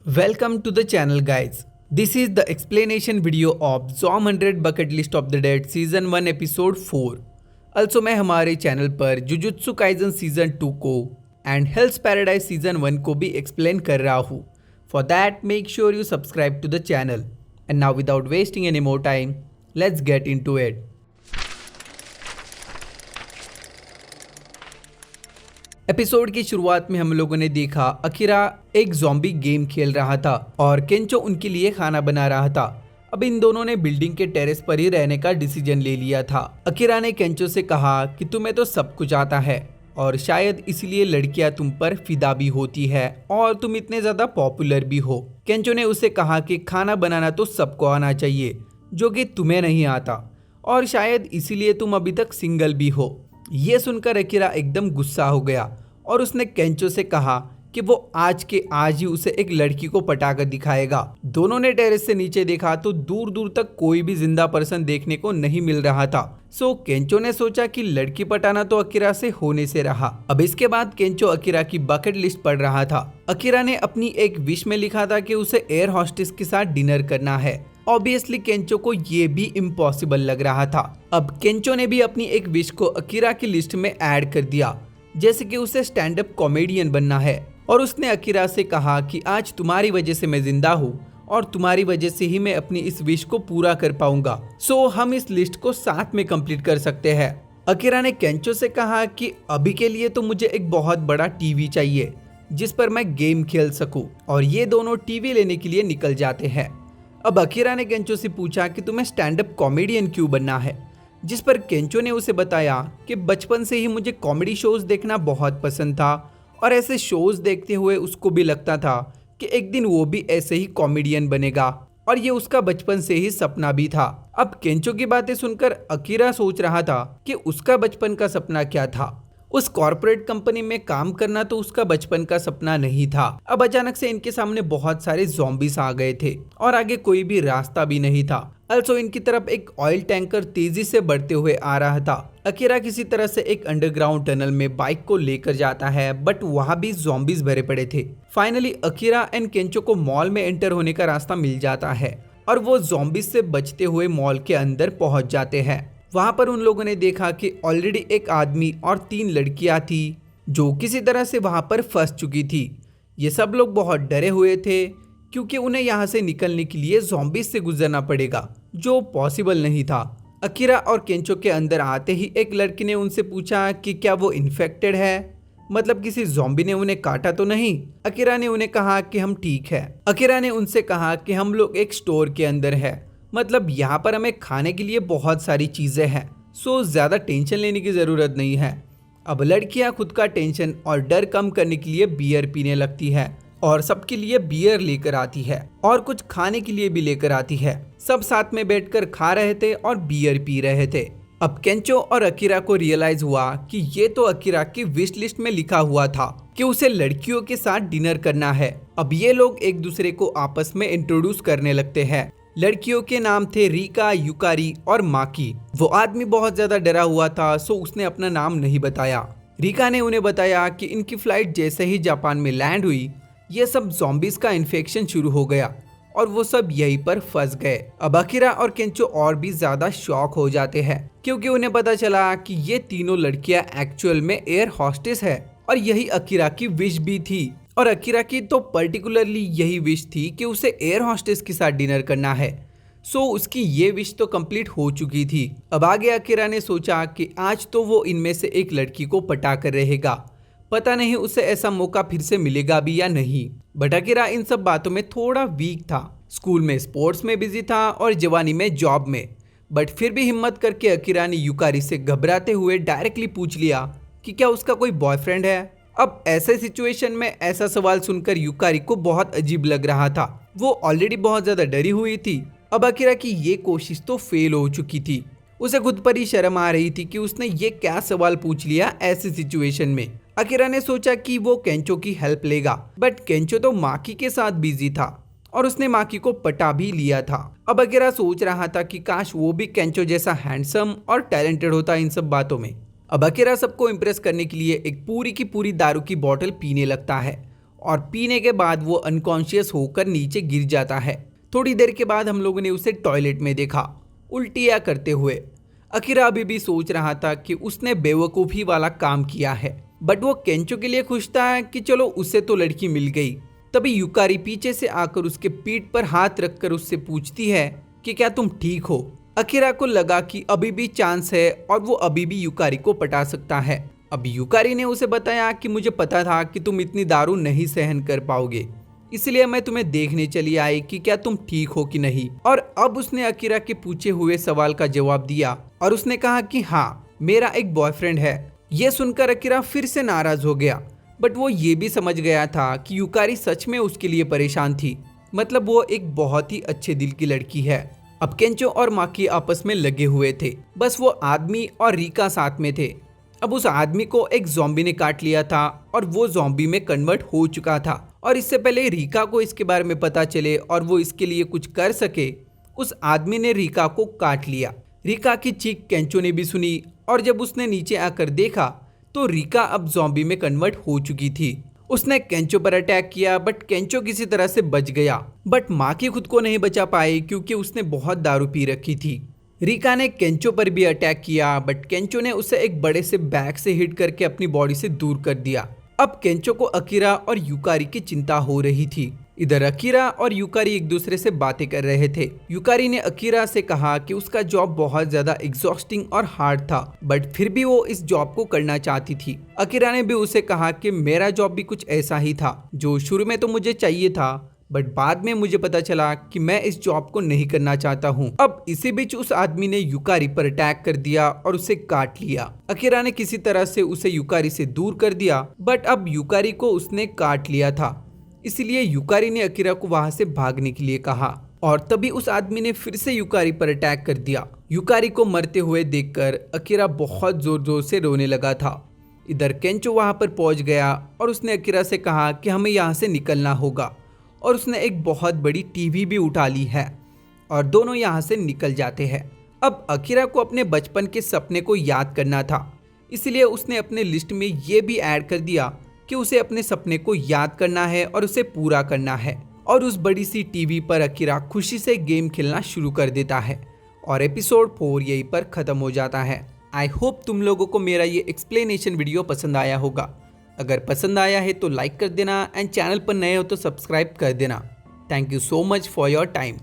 Welcome to the channel, guys. This is the explanation video of Zom 100 Bucket List of the Dead Season 1 Episode 4. Also मैं हमारे channel पर Jujutsu Kaisen season 2 को and हेल्स paradise season 1 को भी explain कर रहा हूँ. For that make sure you subscribe to the channel. And now without wasting any more time, let's get into it. Episode की शुरुआत में हम लोगों ने देखा अकीरा एक ज़ॉम्बी गेम खेल रहा था और केंचो उनके लिए खाना बना रहा था. अब इन दोनों ने बिल्डिंग के टेरेस पर ही रहने का डिसीजन ले लिया था. अकीरा ने केंचो से कहा कि तुम्हें तो सब कुछ आता है और शायद इसलिए लड़कियां तुम पर फिदा भी होती है और तुम इतने ज़्यादा पॉपुलर भी हो. केंचो ने उसे कहा कि खाना बनाना तो सबको आना चाहिए जो कि तुम्हें नहीं आता और शायद इसीलिए तुम अभी तक सिंगल भी हो. ये सुनकर अकीरा एकदम गुस्सा हो गया और उसने केंचो से कहा कि वो आज के आज ही उसे एक लड़की को पटाकर दिखाएगा. दोनों ने टेरेस से नीचे देखा तो दूर दूर तक कोई भी जिंदा पर्सन देखने को नहीं मिल रहा था. सो केंचो ने सोचा कि लड़की पटाना तो अकीरा से होने से रहा. अब इसके बाद केंचो अकीरा की बकेट लिस्ट पढ़ रहा था. अकीरा ने अपनी एक विश में लिखा था कि उसे एयर हॉस्टेस के साथ डिनर करना है. ऑब्वियसली केंचो को ये भी इम्पॉसिबल लग रहा था. अब केंचो ने भी अपनी एक विश को अकीरा की लिस्ट में ऐड कर दिया, जैसे कि उसे स्टैंड अप कॉमेडियन बनना है. और उसने अकीरा से कहा कि आज तुम्हारी वजह से मैं जिंदा हूँ और तुम्हारी वजह से ही मैं अपनी इस विश को पूरा कर पाऊंगा. सो हम इस लिस्ट को साथ में कंप्लीट कर सकते हैं. अकीरा ने केंचो से कहा कि अभी के लिए तो मुझे एक बहुत बड़ा टीवी चाहिए जिस पर मैं गेम खेल सकूं, और ये दोनों टीवी लेने के लिए निकल जाते हैं. अब अकीरा ने केंचो से पूछा कि तुम्हें स्टैंड अप कॉमेडियन क्यों बनना है, जिस पर केंचो ने उसे बताया कि बचपन से ही मुझे कॉमेडी शोज देखना बहुत पसंद था और ऐसे शोज देखते हुए उसको भी लगता था कि एक दिन वो भी ऐसे ही कॉमेडियन बनेगा और ये उसका बचपन से ही सपना भी था. अब केंचो की बातें सुनकर अकीरा सोच रहा था कि उसका बचपन का सपना क्या था. उस कॉर्पोरेट कंपनी में काम करना तो उसका बचपन का सपना नहीं था. अब अचानक से इनके सामने बहुत सारे ज़ॉम्बीज आ गए थे और आगे कोई भी रास्ता भी नहीं था. also इनकी तरफ एक ऑयल टैंकर तेजी से बढ़ते हुए आ रहा था. अकीरा किसी तरह से एक अंडरग्राउंड टनल में बाइक को लेकर जाता है, बट वहाँ भी ज़ॉम्बीज भरे पड़े थे. फाइनली अकीरा एंड केंचो को मॉल में एंटर होने का रास्ता मिल जाता है और वो ज़ॉम्बीज से बचते हुए मॉल के अंदर पहुंच जाते हैं. वहां पर उन लोगों ने देखा कि ऑलरेडी एक आदमी और 3 लड़कियां थी जो किसी तरह से वहां पर फंस चुकी थी. ये सब लोग बहुत डरे हुए थे क्योंकि उन्हें यहाँ से निकलने के लिए ज़ॉम्बीज से गुजरना पड़ेगा, जो पॉसिबल नहीं था. अकीरा और केंचो के अंदर आते ही एक लड़की ने उनसे पूछा कि क्या वो इन्फेक्टेड है, मतलब किसी ज़ॉम्बी ने उन्हें काटा तो नहीं. अकीरा ने उन्हें कहा कि हम ठीक है. अकीरा ने उनसे कहा कि हम लोग एक स्टोर के अंदर है, मतलब यहाँ पर हमें खाने के लिए बहुत सारी चीज़ें हैं, सो ज़्यादा टेंशन लेने की ज़रूरत नहीं है. अब लड़कियाँ खुद का टेंशन और डर कम करने के लिए बियर पीने लगती है और सबके लिए बियर लेकर आती है और कुछ खाने के लिए भी लेकर आती है. सब साथ में बैठकर खा रहे थे और बियर पी रहे थे. अब केंचो और अकीरा को रियलाइज हुआ कि ये तो अकीरा की विश लिस्ट में लिखा हुआ था कि उसे लड़कियों के साथ डिनर करना है. अब ये लोग एक दूसरे को आपस में इंट्रोड्यूस करने लगते हैं. लड़कियों के नाम थे रिका, युकारी और माकी. वो आदमी बहुत ज्यादा डरा हुआ था, सो उसने अपना नाम नहीं बताया. रिका ने उन्हें बताया कि इनकी फ्लाइट जैसे ही जापान में लैंड हुई, ये सब ज़ॉम्बीज का इन्फेक्शन शुरू हो गया और वो सब यहीं पर फंस गए. अब अकीरा और केंचो और भी ज्यादा शॉक हो जाते हैं क्योंकि उन्हें पता चला कि ये तीनों लड़कियां एक्चुअल में एयर हॉस्टेस है और यही अकीरा की विश भी थी. और अकीरा की तो पर्टिकुलरली यही विश थी कि उसे एयर हॉस्टेस के साथ डिनर करना है. सो उसकी ये विश तो कंप्लीट हो चुकी थी. अब आगे अकीरा ने सोचा कि आज तो वो इनमें से एक लड़की को पटा कर रहेगा. पता नहीं उसे ऐसा मौका फिर से मिलेगा भी या नहीं. बट अकीरा इन सब बातों में थोड़ा वीक था. स्कूल में स्पोर्ट्स में बिजी था और जवानी में जॉब में. बट फिर भी हिम्मत करके अकीरा ने युकारी से घबराते हुए डायरेक्टली पूछ लिया कि क्या उसका कोई बॉयफ्रेंड है. अब ऐसे सिचुएशन में ऐसा सवाल सुनकर युकारी को बहुत अजीब लग रहा था. वो ऑलरेडी बहुत ज्यादा डरी हुई थी. अब अकीरा की ये कोशिश तो फेल हो चुकी थी. उसे खुद पर ही शर्म आ रही थी कि उसने ये क्या सवाल पूछ लिया ऐसी सिचुएशन में. अकीरा ने सोचा कि वो केंचो की हेल्प लेगा, बट केंचो तो माकी के साथ बिजी था और उसने माकी को पटा भी लिया था. अब अकीरा सोच रहा था कि काश वो भी केंचो जैसा हैंडसम और टैलेंटेड होता इन सब बातों में. अब अकीरा सबको इम्प्रेस करने के लिए एक पूरी की पूरी दारू की बोतल पीने लगता है और पीने के बाद वो अनकॉन्शियस होकर नीचे गिर जाता है। थोड़ी देर के बाद हम लोगों ने उसे टॉयलेट में देखा, उल्टियाँ करते हुए। अकीरा अभी भी सोच रहा था कि उसने बेवकूफ़ी वाला काम किया है, बट वो केंचो के लिए खुश था कि चलो उसे तो लड़की मिल गई। तभी युकारी पीछे से आकर उसके पीठ पर हाथ रखकर उससे पूछती है कि क्या तुम ठीक हो। अकीरा को लगा कि अभी भी चांस है और वो अभी भी युकारी को पटा सकता है। अब युकारी ने उसे बताया कि मुझे पता था कि तुम इतनी दारू नहीं सहन कर पाओगे, इसलिए मैं तुम्हें देखने चली आई कि क्या तुम ठीक हो कि नहीं। और अब उसने अकीरा के पूछे हुए सवाल का जवाब दिया और उसने कहा कि हाँ, मेरा एक बॉयफ्रेंड है। ये सुनकर अकीरा फिर से नाराज हो गया, बट वो ये भी समझ गया था कि युकारी सच में उसके लिए परेशान थी, मतलब वो एक बहुत ही अच्छे दिल की लड़की है। अब केंचो और माकी आपस में लगे हुए थे, बस वो आदमी और रीका साथ में थे। अब उस आदमी को एक ज़ॉम्बी ने काट लिया था और वो ज़ॉम्बी में कन्वर्ट हो चुका था। और इससे पहले रीका को इसके बारे में पता चले और वो इसके लिए कुछ कर सके, उस आदमी ने रीका को काट लिया। रीका की चीख केंचो ने भी सुनी और जब उसने नीचे आकर देखा तो रीका अब ज़ॉम्बी में कन्वर्ट हो चुकी थी। उसने केंचो पर अटैक किया, बट केंचो किसी तरह से बच गया, बट माकी खुद को नहीं बचा पाई क्योंकि उसने बहुत दारू पी रखी थी। रीका ने केंचो पर भी अटैक किया, बट केंचो ने उसे एक बड़े से बैग से हिट करके अपनी बॉडी से दूर कर दिया। अब केंचो को अकीरा और युकारी की चिंता हो रही थी। इधर अकीरा और युकारी एक दूसरे से बातें कर रहे थे। युकारी ने अकीरा से कहा कि उसका जॉब बहुत ज्यादा एग्जॉस्टिंग और हार्ड था, बट फिर भी वो इस जॉब को करना चाहती थी। अकीरा ने भी उसे कहा कि मेरा जॉब भी कुछ ऐसा ही था, जो शुरू में तो मुझे चाहिए था, बट बाद में मुझे पता चला कि मैं इस जॉब को नहीं करना चाहता हूँ। अब इसी बीच उस आदमी ने युकारी पर अटैक कर दिया और उसे काट लिया। अकीरा ने किसी तरह से उसे युकारी से दूर कर दिया, बट अब युकारी को उसने काट लिया था, इसलिए युकारी ने अकीरा को वहां से भागने के लिए कहा। और तभी उस आदमी ने फिर से युकारी पर अटैक कर दिया। युकारी को मरते हुए देखकर अकीरा बहुत जोर जोर से रोने लगा था। इधर केंचो वहां पर पहुंच गया और उसने अकीरा से कहा कि हमें यहाँ से निकलना होगा, और उसने एक बहुत बड़ी टीवी भी उठा ली है और दोनों यहाँ से निकल जाते हैं। अब अकीरा को अपने बचपन के सपने को याद करना था, इसलिए उसने अपने लिस्ट में ये भी ऐड कर दिया कि उसे अपने सपने को याद करना है और उसे पूरा करना है। और उस बड़ी सी टीवी पर अकीरा खुशी से गेम खेलना शुरू कर देता है और एपिसोड 4 यहीं पर खत्म हो जाता है। आई होप तुम लोगों को मेरा ये एक्सप्लेनेशन वीडियो पसंद आया होगा। अगर पसंद आया है तो लाइक कर देना एंड चैनल पर नए हो तो सब्सक्राइब कर देना। Thank you so much for your time.